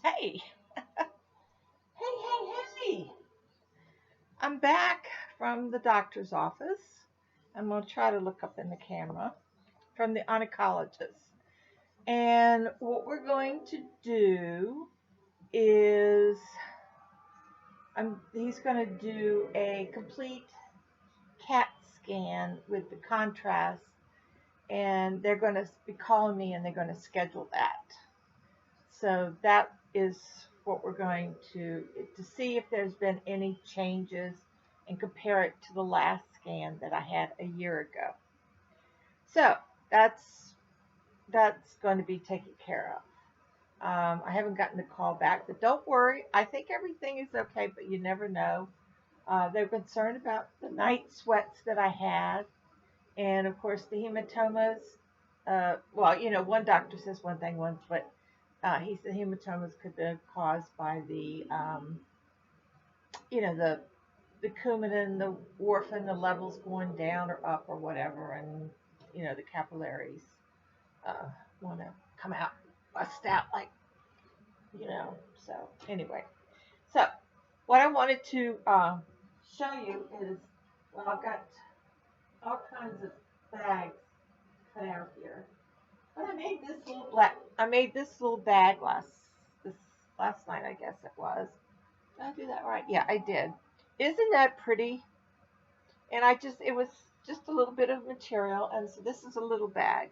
Hey, hey. I'm back from the doctor's office. I'm going to try to look up in the camera from the oncologist. And what we're going to do is he's going to do a complete CAT scan with the contrast, and they're going to be calling me and they're going to schedule that. So that is what we're going to see if there's been any changes and compare it to the last scan that I had a year ago. So that's going to be taken care of. I haven't gotten the call back, but don't worry. I think everything is okay, but you never know. They're concerned about the night sweats that I had, and of course the hematomas. One doctor says one thing once, but he said hematomas could be caused by the coumadin, the warfarin, the levels going down or up or whatever, and the capillaries want to come out, bust out like. So anyway, so what I wanted to show you is, well, I've got all kinds of bags cut out here. But I made this little bag last night, I guess it was. Did I do that right? Yeah, I did. Isn't that pretty? And it was just a little bit of material, and so this is a little bag.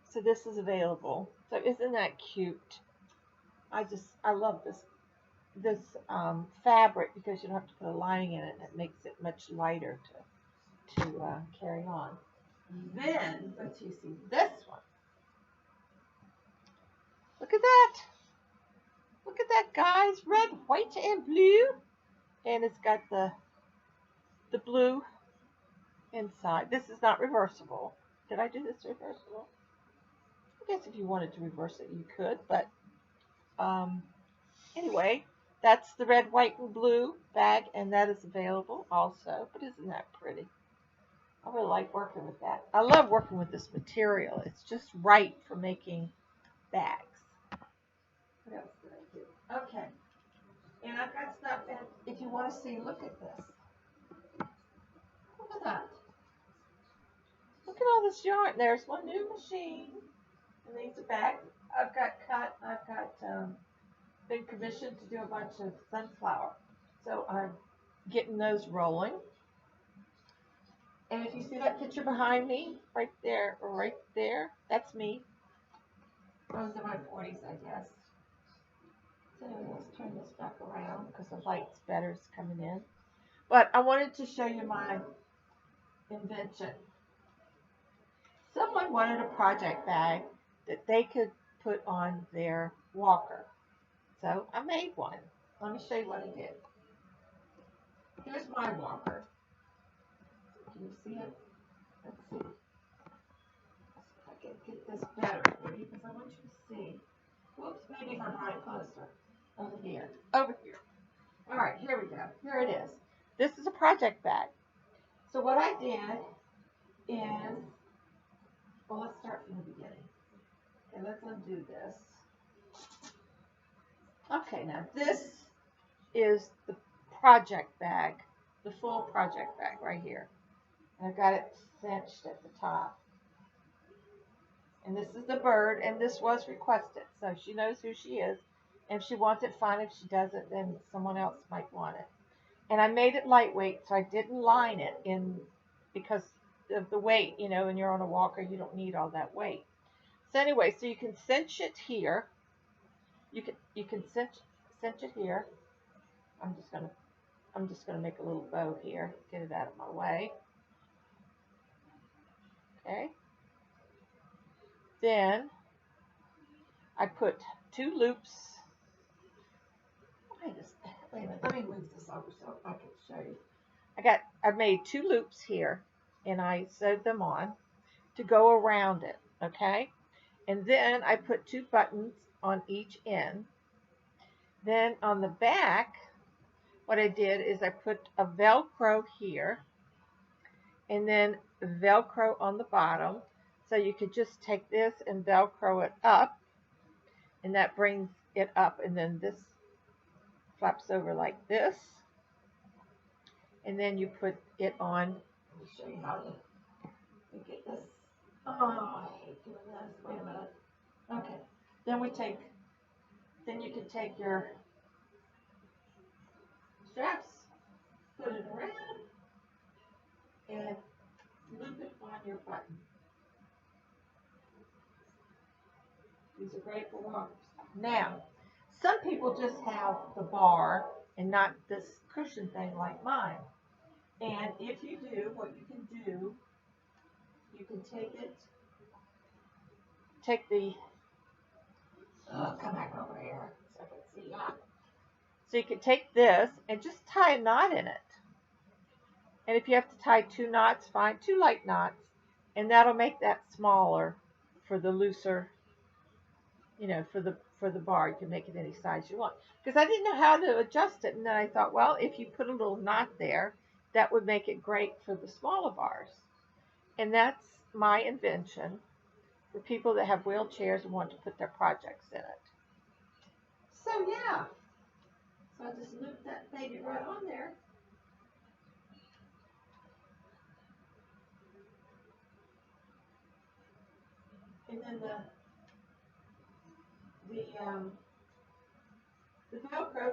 So this is available. So isn't that cute? I love this fabric because you don't have to put a lining in it, and it makes it much lighter to carry on. Then, let's see this one. Look at that. Look at that, guys. Red, white, and blue. And it's got the blue inside. This is not reversible. Did I do this reversible? I guess if you wanted to reverse it, you could. But anyway, that's the red, white, and blue bag, and that is available also. But isn't that pretty? I really like working with that. I love working with this material. It's just right for making bags. What else did I do? Okay. And I've got stuff, and if you want to see, look at this. Look at that. Look at all this yarn. There's one new machine, and these are bags I've got cut. I've got been commissioned to do a bunch of sunflower. So I'm getting those rolling. And if you see that picture behind me, right there, that's me. Those are my 40s, I guess. So let's turn this back around because the light's better is coming in. But I wanted to show you my invention. Someone wanted a project bag that they could put on their walker. So I made one. Let me show you what I did. Here's my walker. Can you see it? Let's see. If I can get this better for you because I want you to see. Whoops, maybe if I brought it closer. Over here. All right, here we go. Here it is. This is a project bag. So what I did is, well, let's start from the beginning. Okay, let's undo this. Okay, now this is the project bag, the full project bag right here. And I've got it cinched at the top. And this is the bird, and this was requested, so she knows who she is. And if she wants it, fine. If she doesn't, then someone else might want it. And I made it lightweight, so I didn't line it in because of the weight. When you're on a walker, you don't need all that weight. So anyway, so you can cinch it here. You can cinch it here. I'm just gonna make a little bow here. Get it out of my way. Okay. Then I put 2 loops. Wait a minute. Let me move this over so I can show you. I made 2 loops here, and I sewed them on to go around it. Okay. And then I put 2 buttons on each end. Then on the back, what I did is I put a Velcro here, and then Velcro on the bottom. So you could just take this and Velcro it up, and that brings it up, and then this flaps over like this, and then you put it on. Let me show you how to get this. Oh, I hate doing this. Wait a minute. Okay. Then you can take your straps, put it around, and loop it on your button. These are great for walkers. Now, some people just have the bar and not this cushion thing like mine. And if you do, what you can do, you can take the, come back over here so I can see that. So you can take this and just tie a knot in it. And if you have to tie 2 knots, fine, 2 light knots, and that'll make that smaller for the looser, for the bar. You can make it any size you want. Because I didn't know how to adjust it, and then I thought, well, if you put a little knot there, that would make it great for the smaller bars. And that's my invention for people that have wheelchairs and want to put their projects in it. So yeah, so I just looped that baby right on there. And then the Velcro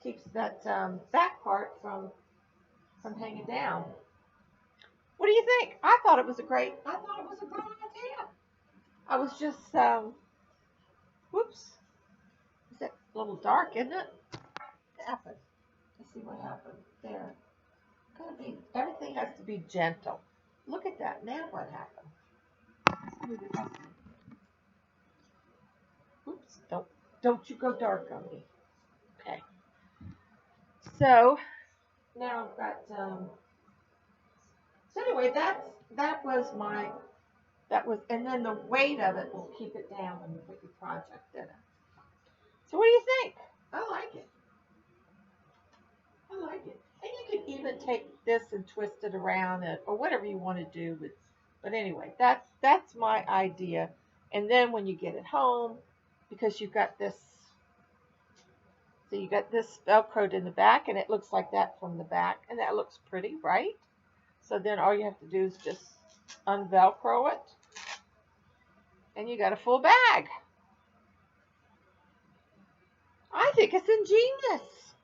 keeps that back part from hanging down. What do you think? I thought it was a great idea. I was just whoops. Is that a little dark, isn't it? What happened? Let's see what happened there. Everything has to be gentle. Look at that. Now what happened? Oops, don't you go dark on me. Okay. So now I've got so anyway, and then the weight of it will keep it down when you put your project in it. So what do you think? I like it. And you can even take this and twist it around or whatever you want to do with. But anyway, that's my idea. And then when you get it home, because you've got this, so you got this Velcroed in the back, and it looks like that from the back, and that looks pretty, right? So then all you have to do is just unvelcro it, and you got a full bag. I think it's ingenious.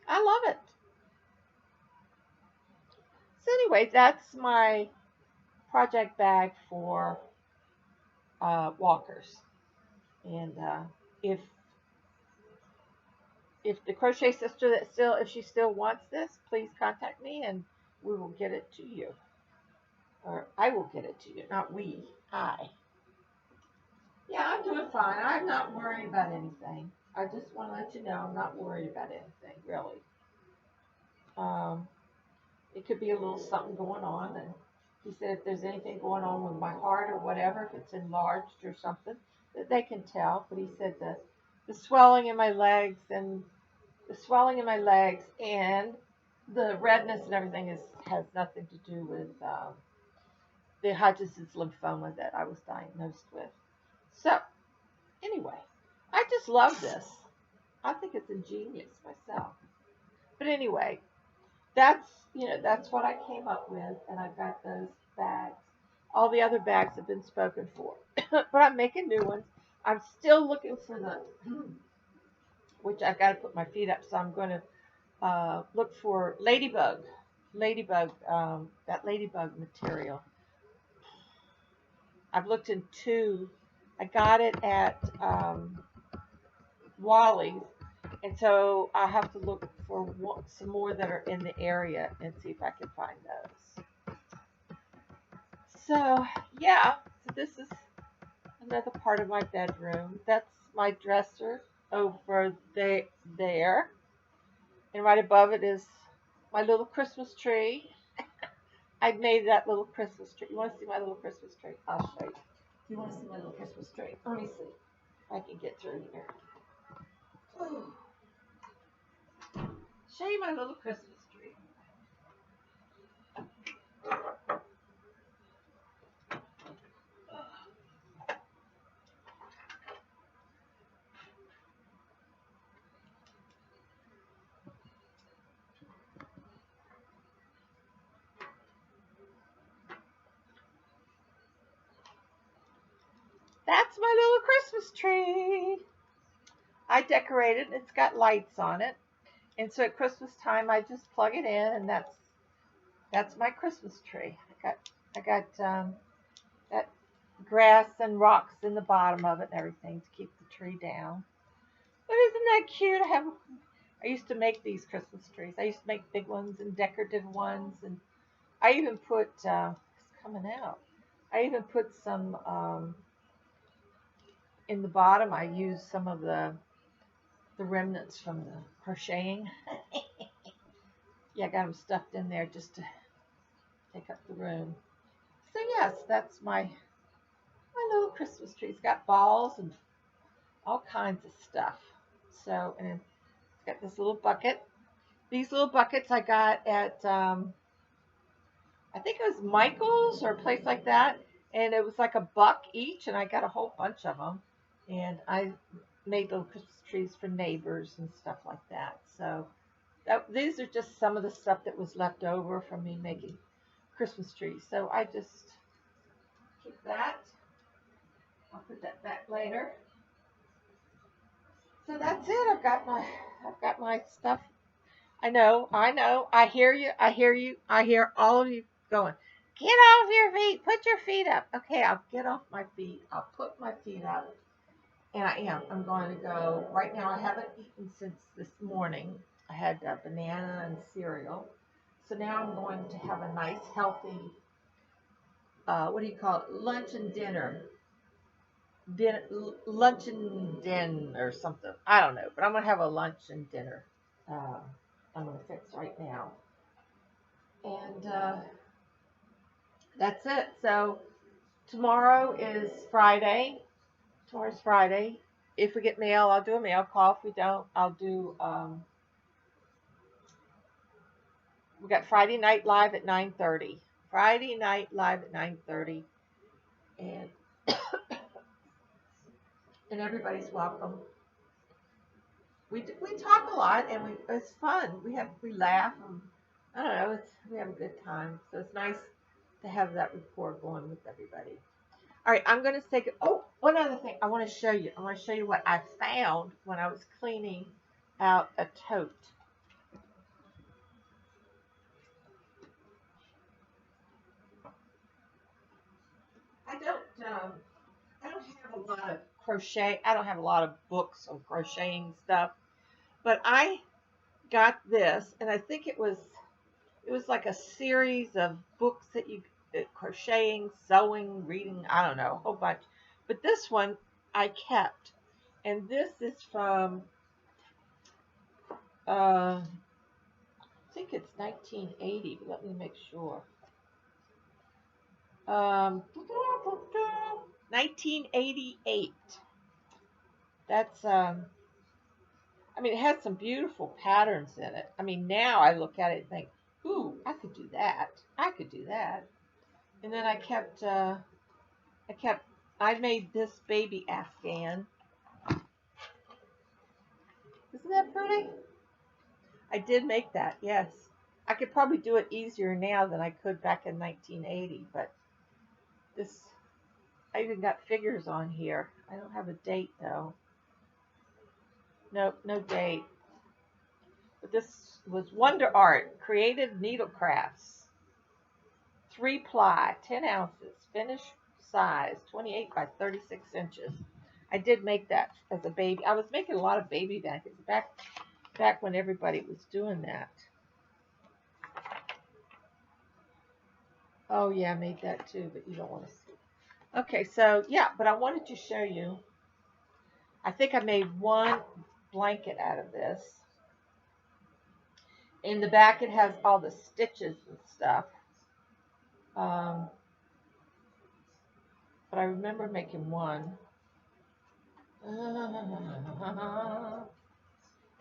I love it. So anyway, that's my project bag for walkers. And if the crochet sister if she still wants this, please contact me and we will get it to you. Or I will get it to you, not we, I. Yeah, I'm doing fine. I'm not worried about anything. I just want to let you know I'm not worried about anything, really. It could be a little something going on, and he said if there's anything going on with my heart or whatever, if it's enlarged or something, that they can tell. But he said the swelling in my legs and the redness and everything has nothing to do with the Hodgkin's lymphoma that I was diagnosed with. So anyway, I just love this. I think it's ingenious myself. But anyway, that's what I came up with, and I've got those bags. All the other bags have been spoken for, but I'm making new ones. I'm still looking for which I've got to put my feet up, so I'm going to look for ladybug, that ladybug material. I've looked in 2. I got it at Wally's, and so I have to look for some more that are in the area and see if I can find those. So yeah, so this is another part of my bedroom. That's my dresser over there, and right above it is my little Christmas tree. I made that little Christmas tree. You want to see my little Christmas tree? I'll show you. You want to see my little Christmas tree? Let me see if I can get through here. Ooh. Show you my little Christmas tree. That's my little Christmas tree. I decorated. It's got lights on it, and so at Christmas time, I just plug it in, and that's my Christmas tree. I got that grass and rocks in the bottom of it and everything to keep the tree down. But isn't that cute? I used to make these Christmas trees. I used to make big ones and decorative ones, and I even put it's coming out. I even put some in the bottom. I used some of the remnants from the crocheting. Yeah, I got them stuffed in there just to take up the room. So yes, that's my little Christmas tree. It's got balls and all kinds of stuff. So, and it's got this little bucket. These little buckets I got at I think it was Michael's or a place like that, and it was like $1 each, and I got a whole bunch of them, and I made little Christmas trees for neighbors and stuff like that. So these are just some of the stuff that was left over from me making Christmas trees. So I just keep that. I'll put that back later. So that's it. I've got my stuff. I know. I hear you. I hear you. I hear all of you going, get off your feet. Put your feet up. Okay, I'll get off my feet. I'll put my feet up. And I am. I'm going to go. Right now, I haven't eaten since this morning. I had a banana and cereal. So now I'm going to have a nice, healthy, what do you call it? Lunch and dinner. Lunch and dinner or something. I don't know. But I'm going to have a lunch and dinner. Uh, I'm going to fix right now. And that's it. So tomorrow is Friday. Tomorrow's Friday. If we get mail, I'll do a mail call. If we don't, I'll do. We got Friday night live at 9:30. Friday night live at 9:30, and and everybody's welcome. We talk a lot, and it's fun. We laugh. And, I don't know. We have a good time. So it's nice to have that rapport going with everybody. All right, I'm going to take it. Oh, one other thing I want to show you. I want to show you what I found when I was cleaning out a tote. I don't have a lot of crochet. I don't have a lot of books on crocheting stuff, but I got this, and I think it was like a series of books that you crocheting, sewing, reading. I don't know, a whole bunch. But this one I kept, and this is from I think it's 1980. But let me make sure. Um, 1988. That's I mean, it has some beautiful patterns in it. I mean, now I look at it and think, ooh, I could do that. I could do that. And then I made this baby Afghan. Isn't that pretty? I did make that, yes. I could probably do it easier now than I could back in 1980, but this, I even got figures on here. I don't have a date though. Nope, no date. But this was Wonder Art, Creative Needle Crafts. 3-ply, 10 ounces, finished size, 28 by 36 inches. I did make that as a baby. I was making a lot of baby blankets back when everybody was doing that. Oh yeah, I made that too, but you don't want to see. Okay, so yeah, but I wanted to show you. I think I made one blanket out of this. In the back, it has all the stitches and stuff. Um, but I remember making one.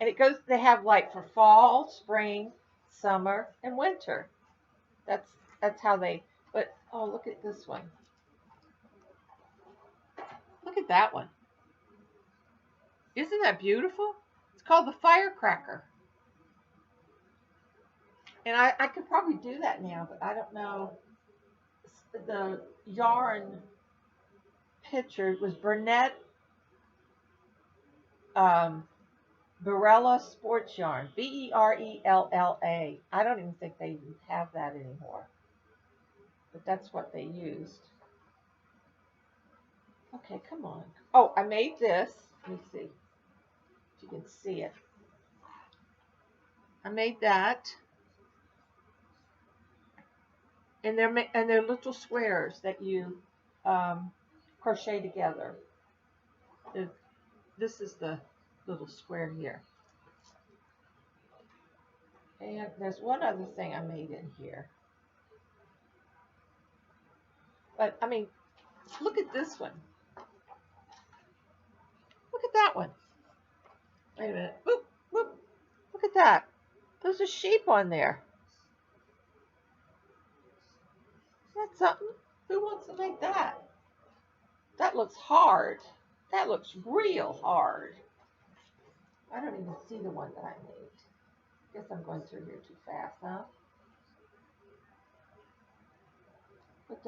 And it goes, they have like for fall, spring, summer, and winter. That's that's how they, but oh, look at this one. Look at that one. Isn't that beautiful? It's called the Firecracker. And I could probably do that now, but I don't know. The yarn picture was Burnett Berella Sports Yarn. Berella. I don't even think they even have that anymore. But that's what they used. Okay, come on. Oh, I made this. Let me see if you can see it. I made that. And they're little squares that you crochet together. This is the little square here. And there's one other thing I made in here. But, I mean, look at this one. Look at that one. Wait a minute. Whoop, whoop. Look at that. There's a sheep on there. Is that something? Who wants to make that? That looks hard. That looks real hard. I don't even see the one that I made. Guess I'm going through here too fast, huh? But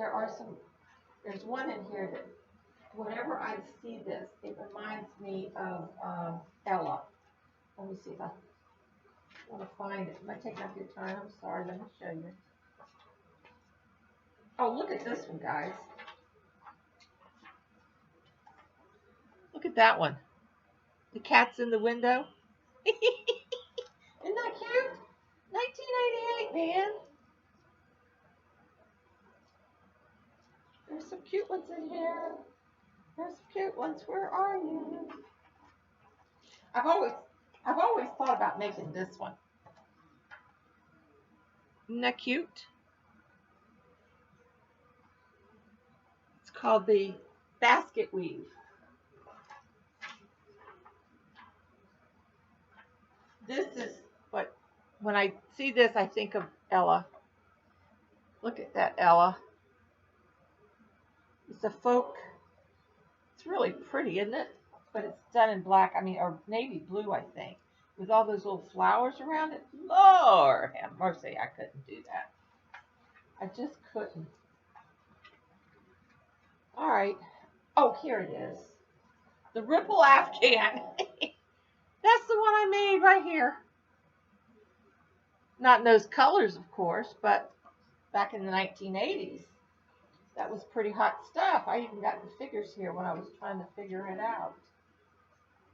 there's one in here that whenever I see this, it reminds me of Ella. Let me see if I want to find it. Am I taking up your time? I'm sorry. Let me show you. Oh, look at this one, guys. Look at that one. The cat's in the window. Isn't that cute? 1988, man. There's some cute ones in here. There's some cute ones. Where are you? I've always thought about making this one. Isn't that cute? It's called the basket weave. This is what, when I see this, I think of Ella. Look at that, Ella. It's a folk. It's really pretty, isn't it? But it's done in black, or navy blue, I think, with all those little flowers around it. Lord have mercy, I couldn't do that. I just couldn't. All right. Oh, here it is. The Ripple Afghan. That's the one I made right here. Not in those colors, of course, but back in the 1980s. That was pretty hot stuff. I even got the figures here when I was trying to figure it out.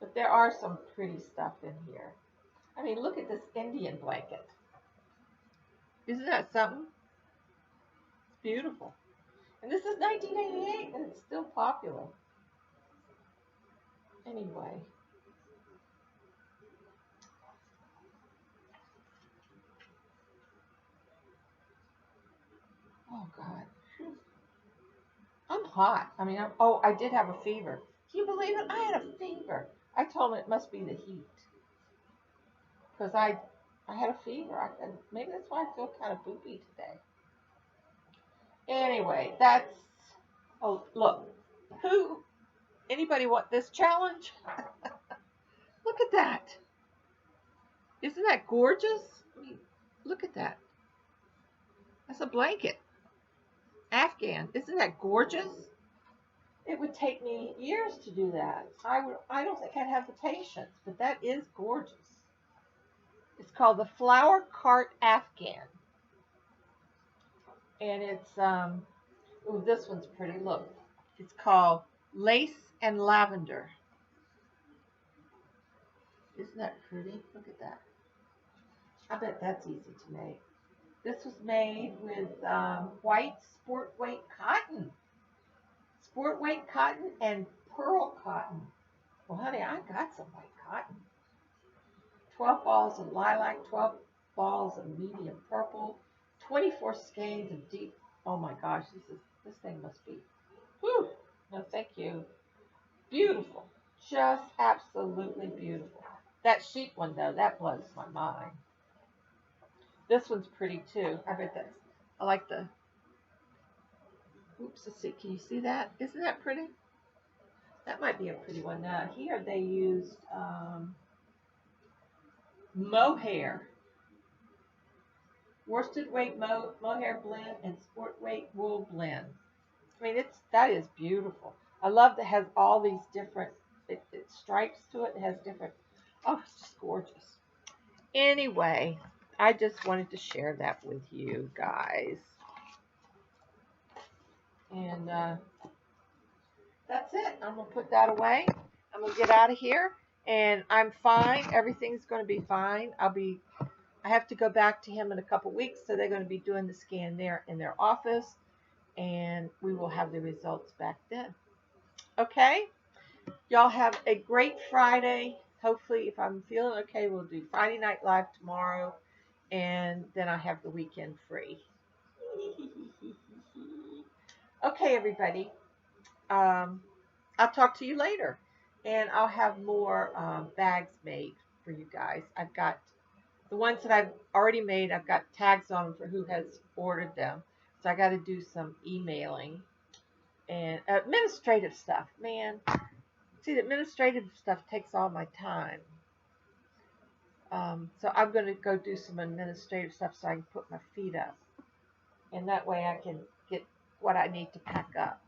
But there are some pretty stuff in here. I mean, look at this Indian blanket. Isn't that something? It's beautiful. And this is 1988 and it's still popular. Anyway. Oh, God. I'm hot. I did have a fever. Can you believe it? I had a fever. I told him it must be the heat. Because I had a fever. Maybe that's why I feel kind of poopy today. Anyway, oh, look. Anybody want this challenge? Look at that. Isn't that gorgeous? Look at that. That's a blanket. Afghan. Isn't that gorgeous? It would take me years to do that. I don't think I'd have the patience, but that is gorgeous. It's called the Flower Cart Afghan. And it's, this one's pretty. Look. It's called Lace and Lavender. Isn't that pretty? Look at that. I bet that's easy to make. This was made with white sport weight cotton. Sport weight cotton and pearl cotton. Well, honey, I got some white cotton. 12 balls of lilac, 12 balls of medium purple, 24 skeins of deep. Oh my gosh, this thing must be. Whew. No, thank you. Beautiful. Just absolutely beautiful. That sheep one, though, that blows my mind. This one's pretty, too. I like the, oops, let's see. Can you see that? Isn't that pretty? That might be a pretty one. Now, here they used mohair. Worsted weight mohair blend and sport weight wool blend. That is beautiful. I love that it has all these different it stripes to it. It has different. Oh, it's just gorgeous. Anyway, I just wanted to share that with you guys. And that's it. I'm going to put that away. I'm going to get out of here. And I'm fine. Everything's going to be fine. I have to go back to him in a couple weeks. So they're going to be doing the scan there in their office. And we will have the results back then. Okay? Y'all have a great Friday. Hopefully, if I'm feeling okay, we'll do Friday Night Live tomorrow. And then I have the weekend free. Okay, everybody. Um, I'll talk to you later. And I'll have more bags made for you guys. I've got the ones that I've already made, I've got tags on them for who has ordered them. So I got to do some emailing and administrative stuff. Man, see, the administrative stuff takes all my time. So I'm going to go do some administrative stuff so I can put my feet up. And that way I can get what I need to pack up.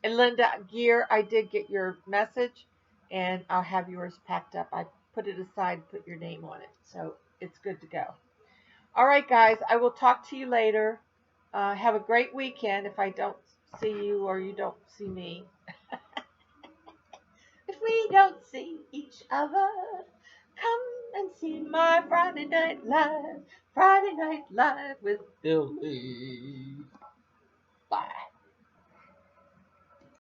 And Linda Gear, I did get your message, and I'll have yours packed up. I put it aside, put your name on it, so it's good to go. All right, guys, I will talk to you later. Have a great weekend if I don't see you or you don't see me. If we don't see each other, come and see my Friday Night Live. Friday Night Live with Billie. Bye.